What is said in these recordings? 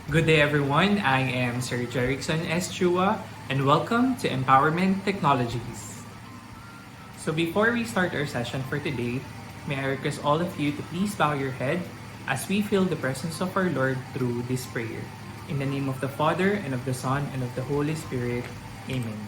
Good day, everyone. I am Sir Jerickson S. Chua, and welcome to Empowerment Technologies. So, before we start our session for today, may I request all of you to please bow your head as we feel the presence of our Lord through this prayer. In the name of the Father, and of the Son, and of the Holy Spirit. Amen.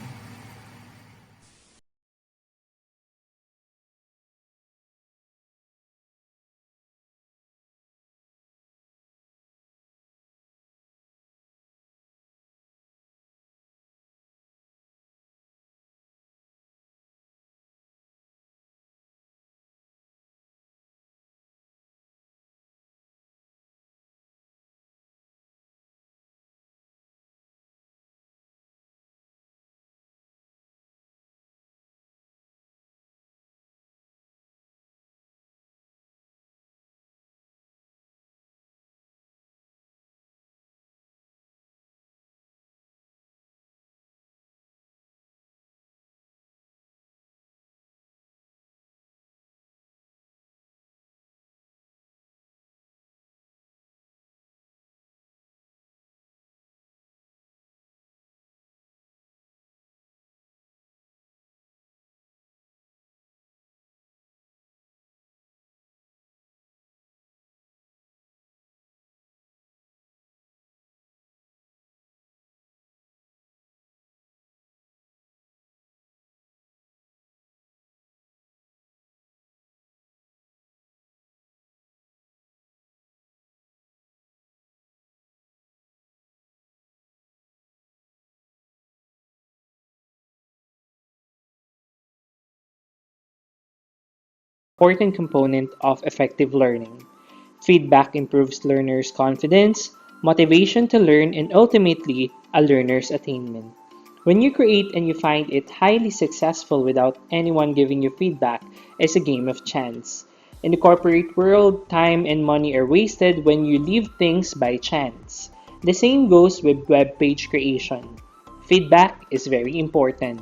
Important component of effective learning. Feedback improves learners' confidence, motivation to learn, and ultimately, a learner's attainment. When you create and you find it highly successful without anyone giving you feedback, it's a game of chance. In the corporate world, time and money are wasted when you leave things by chance. The same goes with web page creation. Feedback is very important.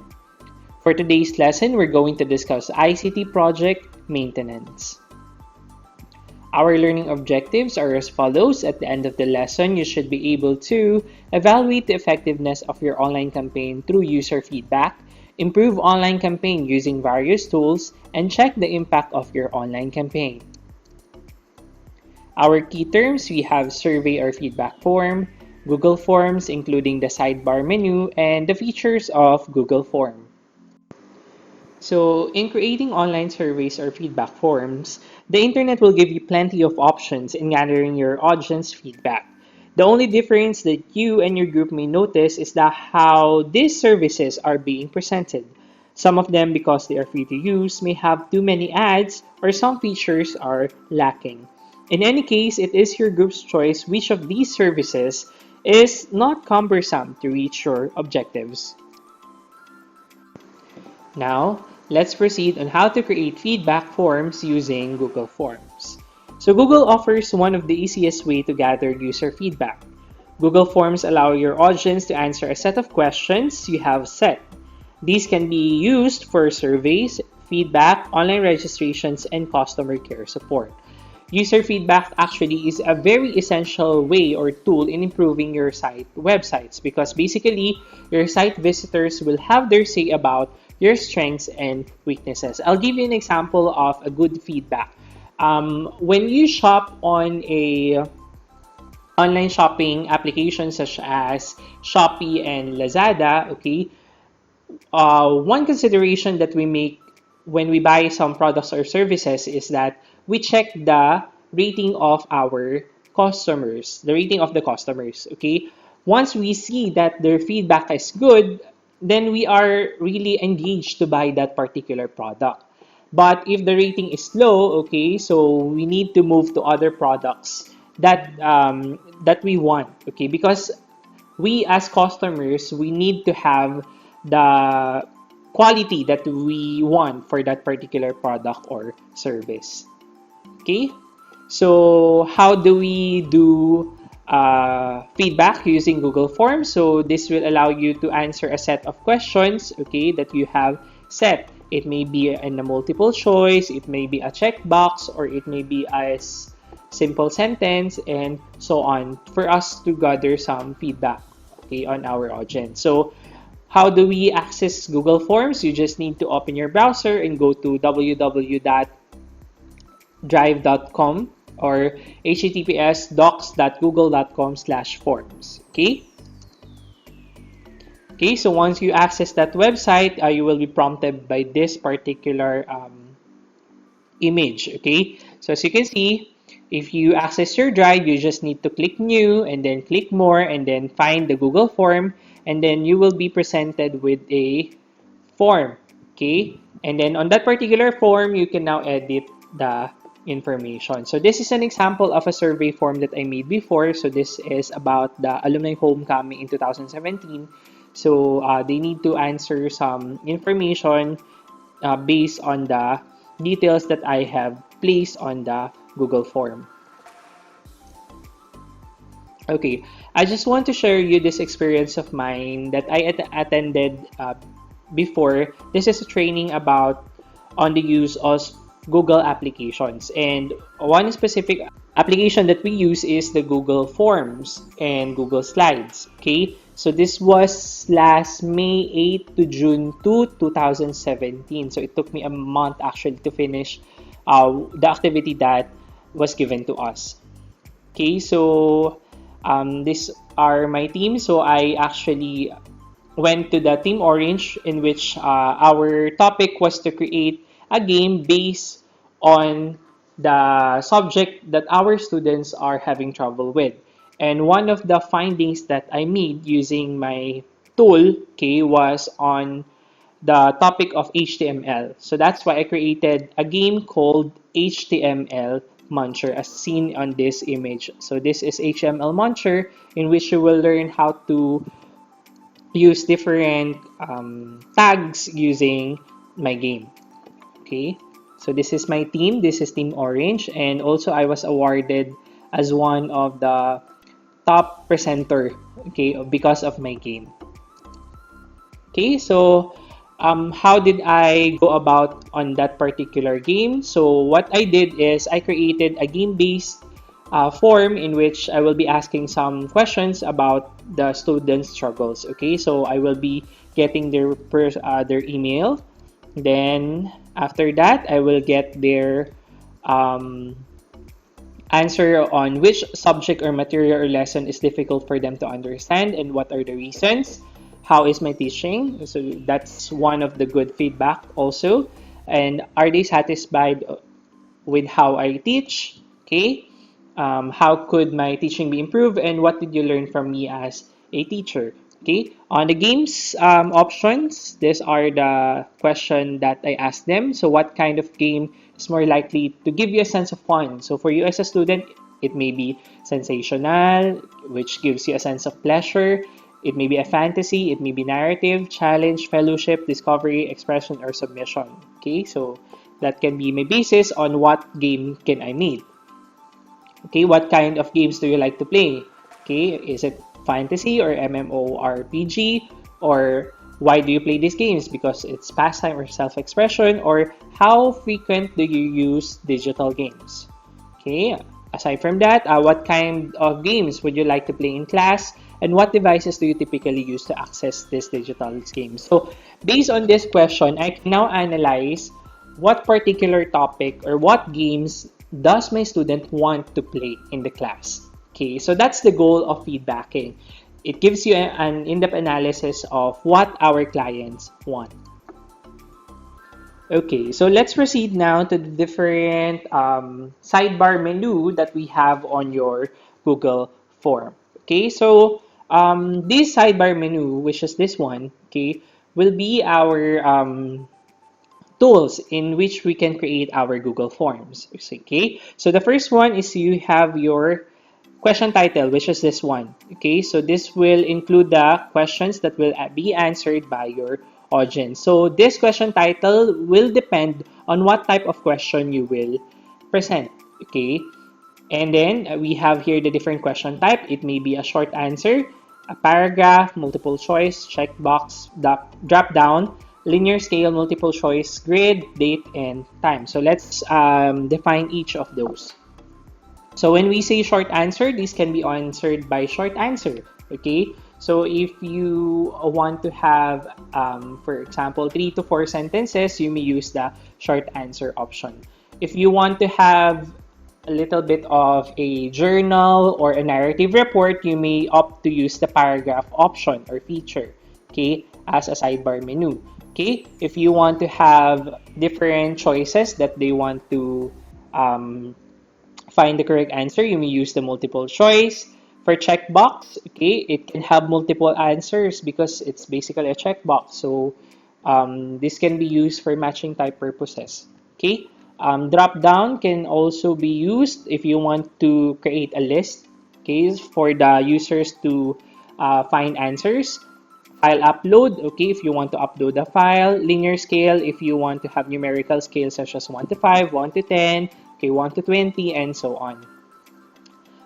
For today's lesson, we're going to discuss ICT project maintenance. Our learning objectives are as follows. At the end of the lesson, you should be able to evaluate the effectiveness of your online campaign through user feedback, improve online campaign using various tools, and check the impact of your online campaign. Our key terms, we have survey or feedback form, Google Forms including the sidebar menu, and the features of Google Form. So, in creating online surveys or feedback forms, the internet will give you plenty of options in gathering your audience feedback. The only difference that you and your group may notice is that how these services are being presented. Some of them, because they are free to use, may have too many ads or some features are lacking. In any case, it is your group's choice which of these services is not cumbersome to reach your objectives. Now, let's proceed on how to create feedback forms using Google Forms. So Google offers one of the easiest way to gather user feedback. Google Forms allow your audience to answer a set of questions you have set. These can be used for surveys, feedback, online registrations, and customer care support. User feedback actually is a very essential way or tool in improving your site websites because basically your site visitors will have their say about your strengths and weaknesses. I'll give you an example of a good feedback. When you shop on a online shopping application such as Shopee and Lazada, okay, one consideration that we make when we buy some products or services is that we check the rating of our customers, the rating of the customers, okay? Once we see that their feedback is good, then we are really engaged to buy that particular product. But if the rating is low, okay, so we need to move to other products that we want, okay? Because we as customers, we need to have the quality that we want for that particular product or service. Okay? So, how do we do feedback using Google Forms? So, this will allow you to answer a set of questions, okay, that you have set. It may be in a multiple choice, it may be a checkbox, or it may be as simple sentence, and so on for us to gather some feedback, okay, on our audience. So how do we access Google Forms? You just need to open your browser and go to www.drive.com or https docs.google.com/forms. Okay? Okay, so once you access that website, you will be prompted by this particular image. Okay, so as you can see, if you access your Drive, you just need to click New and then click More and then find the Google form, and then you will be presented with a form. Okay, and then on that particular form, you can now edit the information. So this is an example of a survey form that I made before. So this is about the alumni homecoming in 2017. So they need to answer some information based on the details that I have placed on the Google form. Okay, I just want to share you this experience of mine that I attended before. This is a training about on the use of Google applications, and one specific application that we use is the Google Forms and Google Slides. Okay, so this was last May 8 to June 2, 2017. So it took me a month actually to finish the activity that was given to us. Okay, so these are my team. So I actually went to the Team Orange, in which our topic was to create a game based on the subject that our students are having trouble with. And one of the findings that I made using my tool, okay, was on the topic of HTML. So that's why I created a game called HTML Muncher as seen on this image. So this is HTML Muncher, in which you will learn how to use different tags using my game. Okay, so this is my team. This is Team Orange, and also I was awarded as one of the top presenter, okay, because of my game. Okay, so how did I go about on that particular game? So what I did is I created a game-based form in which I will be asking some questions about the students' struggles. Okay, so I will be getting their email. Then after that, I will get their answer on which subject or material or lesson is difficult for them to understand and what are the reasons. How is my teaching? So that's one of the good feedback also. And are they satisfied with how I teach? Okay. How could my teaching be improved, and what did you learn from me as a teacher? Okay, on the games options, these are the question that I asked them. So what kind of game is more likely to give you a sense of fun? So for you as a student, it may be sensational, which gives you a sense of pleasure. It may be a fantasy, it may be narrative, challenge, fellowship, discovery, expression, or submission. Okay, so that can be my basis on what game can I make. Okay, what kind of games do you like to play? Okay, is it fantasy or MMORPG? Or why do you play these games? Because it's pastime or self-expression? Or how frequent do you use digital games? Okay, aside from that, what kind of games would you like to play in class? And what devices do you typically use to access these digital games? So based on this question, I can now analyze what particular topic or what games does my student want to play in the class. Okay, so that's the goal of feedbacking. It gives you an in-depth analysis of what our clients want. Okay, so let's proceed now to the different sidebar menu that we have on your Google form. Okay, so this sidebar menu, which is this one, okay, will be our tools in which we can create our Google Forms. Okay, so the first one is you have your question title, which is this one. Okay, so this will include the questions that will be answered by your audience. So this question title will depend on what type of question you will present. Okay, and then we have here the different question type. It may be a short answer, a paragraph, multiple choice, checkbox, drop down, linear scale, multiple choice, grid, date, and time. So let's define each of those. So when we say short answer, this can be answered by short answer. Okay. So if you want to have, for example, 3 to 4 sentences, you may use the short answer option. If you want to have a little bit of a journal or a narrative report, you may opt to use the paragraph option or feature, okay, as a sidebar menu. Okay, if you want to have different choices that they want to um, find the correct answer, you may use the multiple choice. For checkbox, okay, it can have multiple answers because it's basically a checkbox. So this can be used for matching type purposes. Okay, drop down can also be used if you want to create a list, okay, for the users to find answers. File upload, okay, if you want to upload a file. Linear scale, if you want to have numerical scales such as 1 to 5, 1 to 10, okay, 1 to 20, and so on.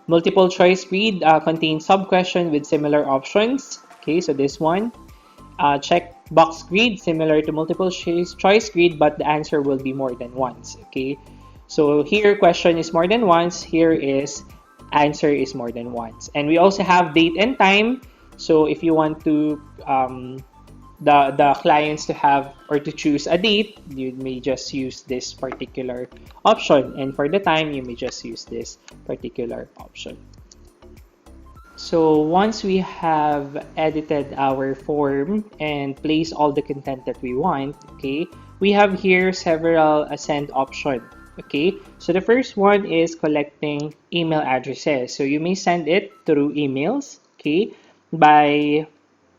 Multiple choice grid contains sub-question with similar options. Okay, so this one. Checkbox grid, similar to multiple choice grid, but the answer will be more than once. Okay, so here question is more than once, here is answer is more than once. And we also have date and time. So if you want to the clients to have or to choose a date, you may just use this particular option, and for the time you may just use this particular option. So once we have edited our form and placed all the content that we want, okay, we have here several send options. Okay, so the first one is collecting email addresses. So you may send it through emails, okay, by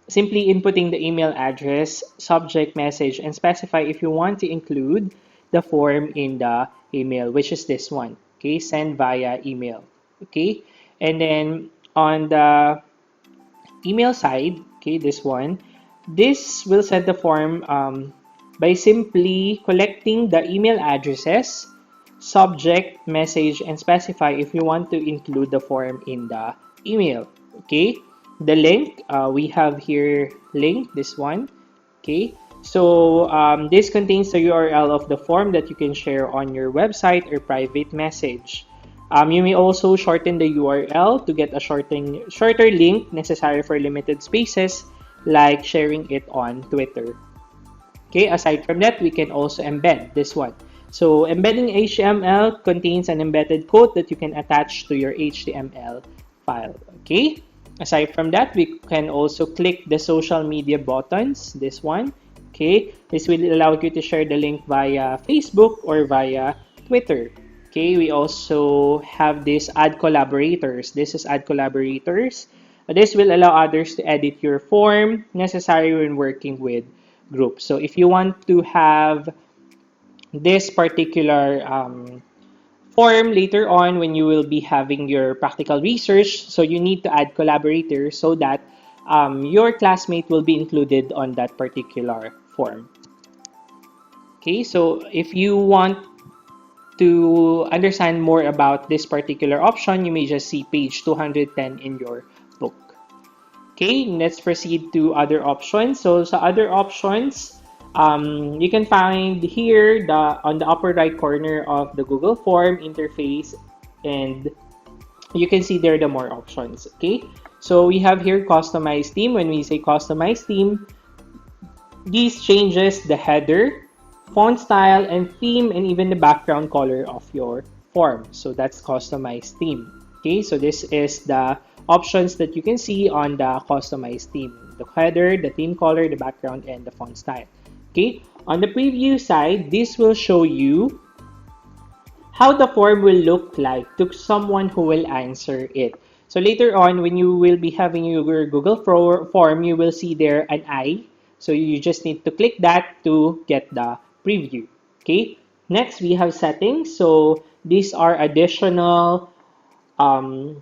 simply inputting the email address, subject, message, and specify if you want to include the form in the email, which is this one. Okay, send via email. Okay, and then on the email side, okay, this will send the form by simply collecting the email addresses, subject, message, and specify if you want to include the form in the email. Okay, the link, we have here link, this one. Okay, so this contains the URL of the form that you can share on your website or private message. You may also shorten the URL to get a shorter link necessary for limited spaces, like sharing it on Twitter. Okay, aside from that, we can also embed this one. So embedding HTML contains an embedded code that you can attach to your HTML file. Okay, aside from that, we can also click the social media buttons, this one. Okay, this will allow you to share the link via Facebook or via Twitter. Okay, we also have this add collaborators. This is add collaborators. This will allow others to edit your form necessary when working with groups. So if you want to have this particular form later on when you will be having your practical research, so you need to add collaborators so that your classmate will be included on that particular form. Okay, so if you want to understand more about this particular option, you may just see page 210 in your book. Okay, let's proceed to other options. So sa other options, you can find here on the upper right corner of the Google Form interface, and you can see there the more options. Okay, so we have here customized theme. When we say customized theme, these changes the header, font style, and theme, and even the background color of your form. So that's customized theme. Okay, so this is the options that you can see on the customized theme: the header, the theme color, the background, and the font style. Okay, on the preview side, this will show you how the form will look like to someone who will answer it. So later on, when you will be having your Google form, you will see there an eye. So you just need to click that to get the preview. Okay, next we have settings. So these are additional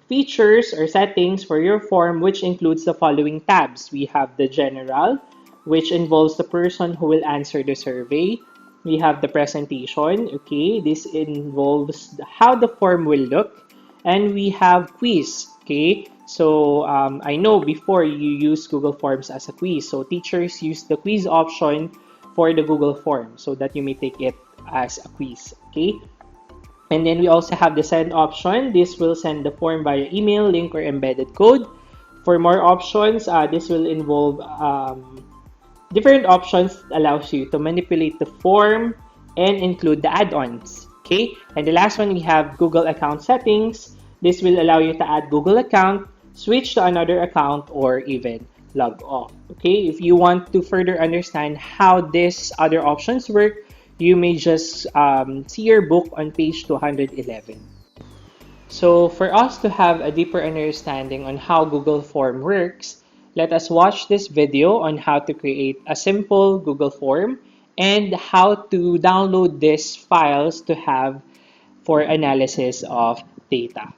features or settings for your form, which includes the following tabs. We have the general, which involves the person who will answer the survey. We have the presentation. Okay, this involves how the form will look. And we have quiz. Okay, so I know before you use Google Forms as a quiz. So teachers use the quiz option for the Google form so that you may take it as a quiz. Okay, And then we also have the send option. This will send the form via email, link, or embedded code. For more options, this will involve different options that allows you to manipulate the form and include the add-ons. Okay, and the last one we have Google account settings. This will allow you to add Google account, switch to another account, or even log off. Okay, if you want to further understand how these other options work, you may just see your book on page 211. So for us to have a deeper understanding on how Google Form works, let us watch this video on how to create a simple Google Form and how to download these files to have for analysis of data.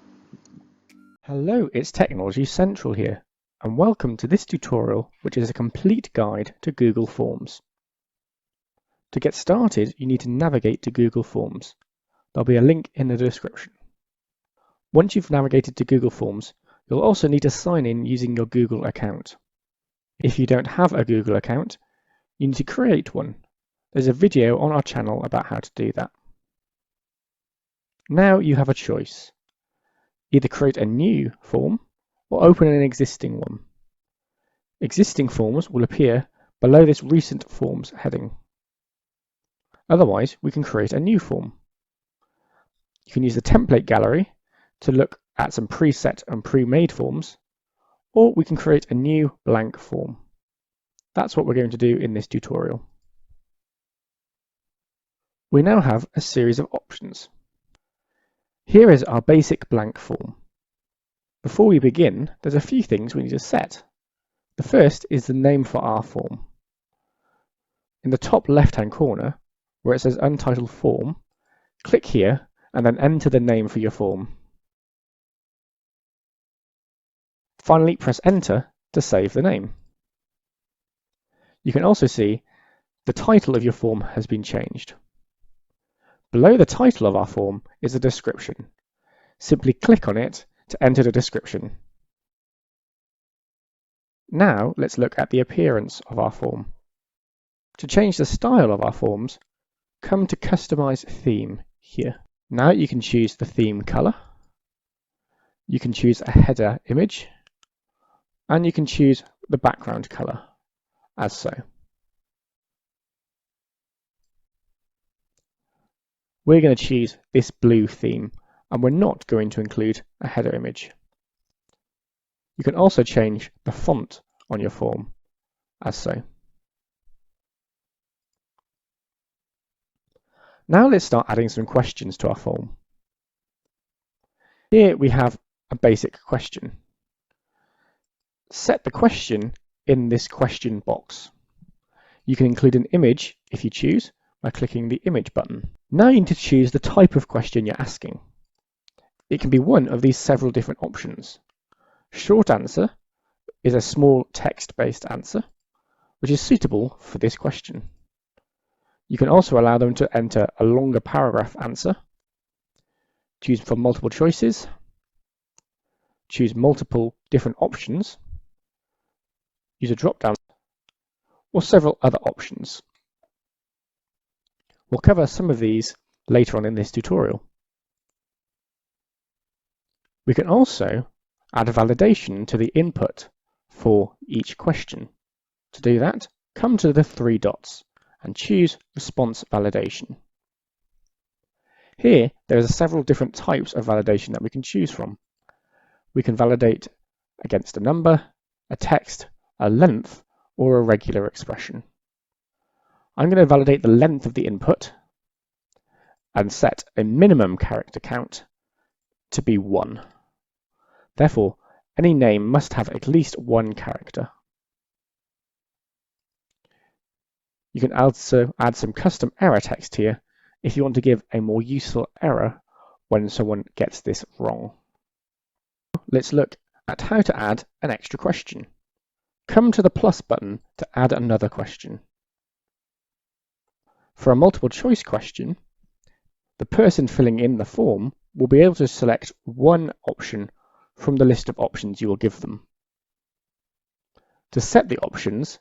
Hello, it's Technology Central here, and welcome to this tutorial, which is a complete guide to Google Forms. To get started, you need to navigate to Google Forms. There'll be a link in the description. Once you've navigated to Google Forms, you'll also need to sign in using your Google account. If you don't have a Google account, you need to create one. There's a video on our channel about how to do that. Now you have a choice. Either create a new form or open an existing one. Existing forms will appear below this Recent Forms heading. Otherwise, we can create a new form. You can use the template gallery to look at some preset and pre-made forms, or we can create a new blank form. That's what we're going to do in this tutorial. We now have a series of options. Here is our basic blank form. Before we begin, there's a few things we need to set. The first is the name for our form. In the top left-hand corner, where it says Untitled Form, click here and then enter the name for your form. Finally, press Enter to save the name. You can also see the title of your form has been changed. Below the title of our form is a description. Simply click on it to enter the description. Now let's look at the appearance of our form. To change the style of our forms, come to Customize Theme here. Now you can choose the theme color, you can choose a header image, and you can choose the background color as so. We're going to choose this blue theme, and we're not going to include a header image. You can also change the font on your form as so. Now let's start adding some questions to our form. Here we have a basic question. Set the question in this question box. You can include an image if you choose by clicking the image button. Now you need to choose the type of question you're asking. It can be one of these several different options. Short answer is a small text-based answer, which is suitable for this question. You can also allow them to enter a longer paragraph answer, choose from multiple choices, choose multiple different options, use a drop-down, or several other options. We'll cover some of these later on in this tutorial. We can also add a validation to the input for each question. To do that, come to the three dots and choose Response Validation. Here, there are several different types of validation that we can choose from. We can validate against a number, a text, a length, or a regular expression. I'm going to validate the length of the input and set a minimum character count to be 1. Therefore, any name must have at least 1 character. You can also add some custom error text here if you want to give a more useful error when someone gets this wrong. Let's look at how to add an extra question. Come to the plus button to add another question. For a multiple choice question, the person filling in the form will be able to select one option from the list of options you will give them. To set the options,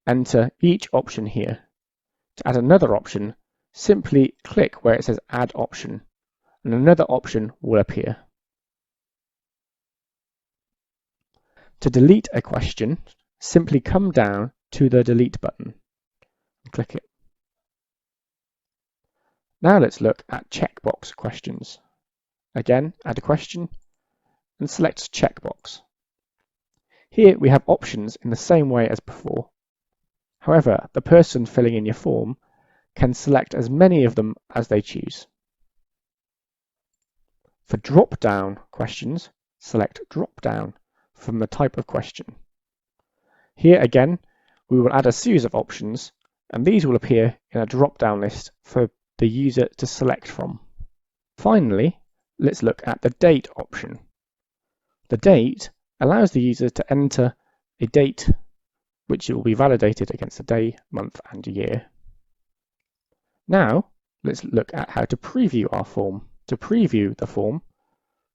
enter each option here. To add another option, simply click where it says Add Option and another option will appear. To delete a question, simply come down to the delete button and click it. Now let's look at checkbox questions. Again, add a question and select checkbox. Here we have options in the same way as before. However, the person filling in your form can select as many of them as they choose. For drop-down questions, select drop-down from the type of question. Here again, we will add a series of options, and these will appear in a drop-down list for the user to select from. Finally, let's look at the date option. The date allows the user to enter a date which will be validated against the day, month, and year. Now, let's look at how to preview our form. To preview the form,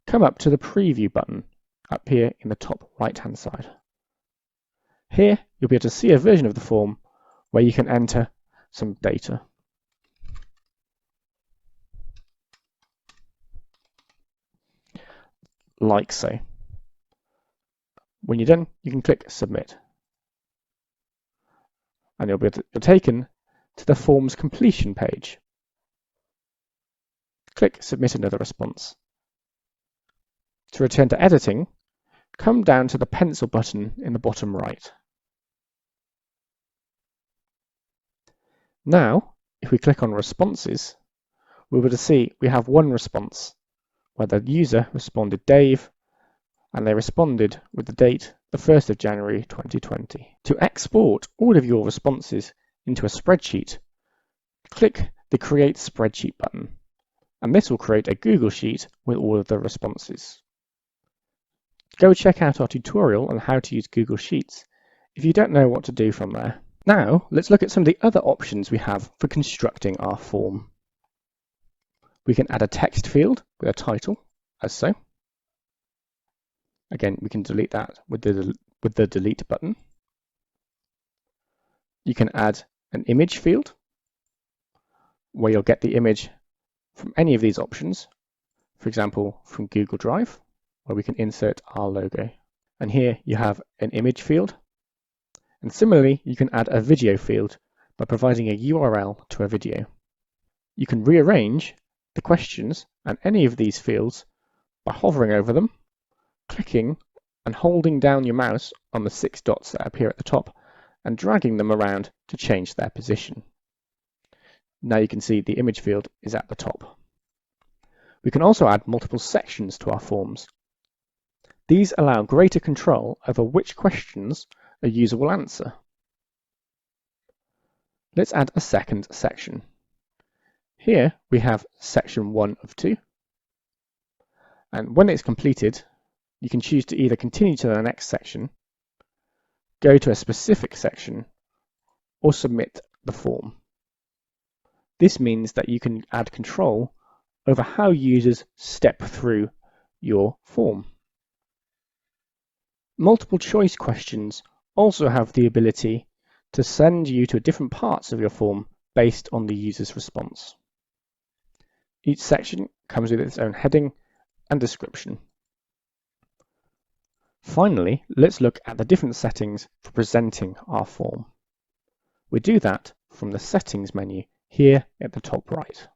come up to the Preview button up here in the top right-hand side. Here, you'll be able to see a version of the form where you can enter some data. Like so. When you're done, you can click Submit. And you're taken to the form's completion page. Click Submit another response. To return to editing, come down to the pencil button in the bottom right. Now, if we click on Responses, we'll be able to see we have one response where the user responded Dave, and they responded with the date the 1st of January 2020. To export all of your responses into a spreadsheet, click the Create Spreadsheet button, and this will create a Google Sheet with all of the responses. Go check out our tutorial on how to use Google Sheets if you don't know what to do from there. Now, let's look at some of the other options we have for constructing our form. We can add a text field with a title, as so. Again, we can delete that with the delete button. You can add an image field, where you'll get the image from any of these options. For example, from Google Drive, where we can insert our logo. And here you have an image field. And similarly, you can add a video field by providing a URL to a video. You can rearrange the questions and any of these fields by hovering over them, clicking and holding down your mouse on the 6 dots that appear at the top and dragging them around to change their position. Now you can see the image field is at the top. We can also add multiple sections to our forms. These allow greater control over which questions a user will answer. Let's add a second section. Here we have section 1 of 2, and when it's completed, you can choose to either continue to the next section, go to a specific section, or submit the form. This means that you can add control over how users step through your form. Multiple choice questions also have the ability to send you to different parts of your form based on the user's response. Each section comes with its own heading and description. Finally, let's look at the different settings for presenting our form. We do that from the Settings menu here at the top right.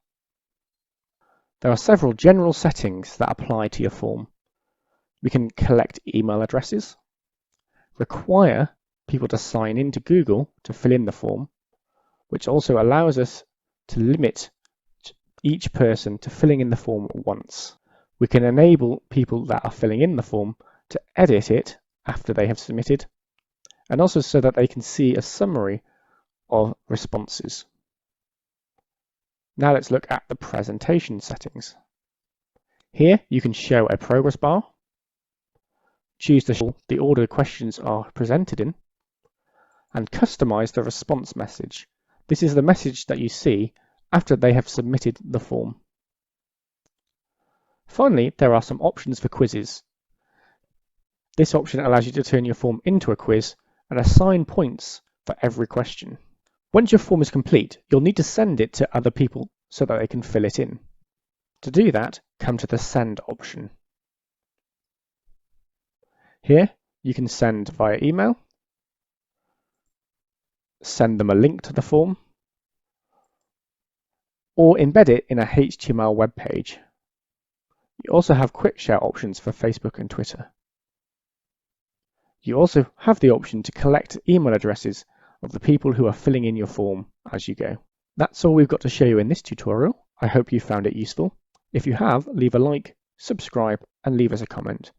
There are several general settings that apply to your form. We can collect email addresses, require people to sign in to Google to fill in the form, which also allows us to limit each person to filling in the form once. We can enable people that are filling in the form to edit it after they have submitted, and also so that they can see a summary of responses. Now let's look at the presentation settings. Here you can show a progress bar, choose the order questions are presented in, and customize the response message. This is the message that you see after they have submitted the form. Finally, there are some options for quizzes. This option allows you to turn your form into a quiz and assign points for every question. Once your form is complete, you'll need to send it to other people so that they can fill it in. To do that, come to the Send option. Here, you can send via email, send them a link to the form, or embed it in a HTML web page. You also have quick share options for Facebook and Twitter. You also have the option to collect email addresses of the people who are filling in your form as you go. That's all we've got to show you in this tutorial. I hope you found it useful. If you have, leave a like, subscribe, and leave us a comment.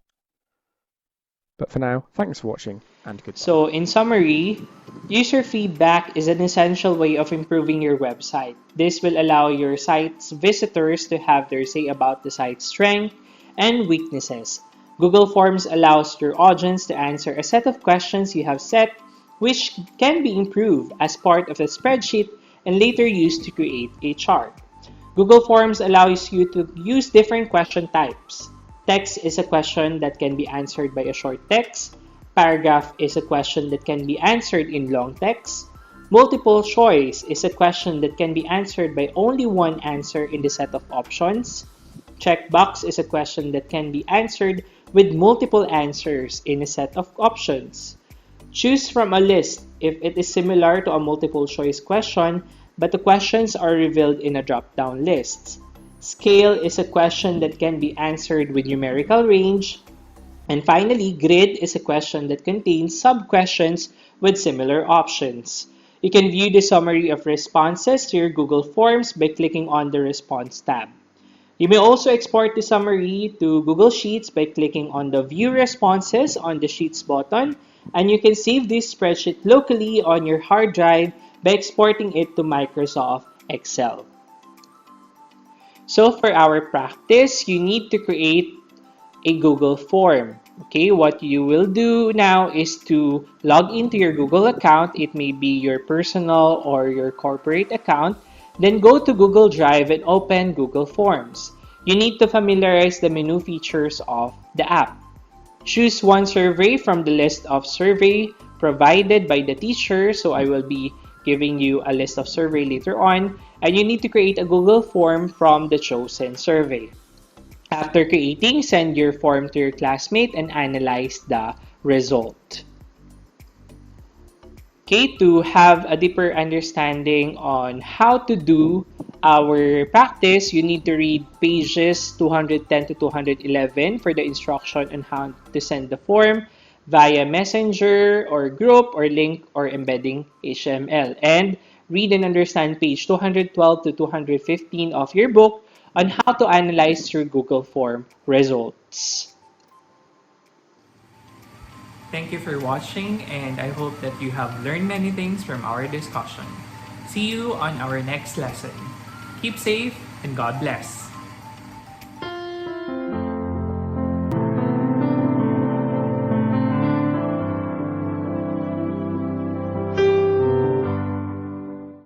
But for now, thanks for watching and goodbye. So in summary, user feedback is an essential way of improving your website. This will allow your site's visitors to have their say about the site's strengths and weaknesses. Google Forms allows your audience to answer a set of questions you have set, which can be improved as part of a spreadsheet and later used to create a chart. Google Forms allows you to use different question types. Text is a question that can be answered by a short text. Paragraph is a question that can be answered in long text. Multiple choice is a question that can be answered by only one answer in the set of options. Checkbox is a question that can be answered with multiple answers in a set of options. Choose from a list if it is similar to a multiple choice question, but the questions are revealed in a drop-down list. Scale is a question that can be answered with numerical range. And finally, grid is a question that contains sub-questions with similar options. You can view the summary of responses to your Google Forms by clicking on the Response tab. You may also export the summary to Google Sheets by clicking on the View Responses on the Sheets button, and you can save this spreadsheet locally on your hard drive by exporting it to Microsoft Excel. So for our practice, you need to create a Google form. Okay, what you will do now is to log into your Google account. It may be your personal or your corporate account. Then go to Google Drive and open Google Forms. You need to familiarize the menu features of the app. Choose one survey from the list of survey provided by the teacher. So I will be giving you a list of survey later on. And you need to create a Google form from the chosen survey. After creating, send your form to your classmate and analyze the result. Okay, to have a deeper understanding on how to do our practice, you need to read pages 210 to 211 for the instruction on how to send the form via Messenger or group or link or embedding HTML. And read and understand page 212 to 215 of your book on how to analyze your Google Form results. Thank you for watching, and I hope that you have learned many things from our discussion. See you on our next lesson. Keep safe and God bless.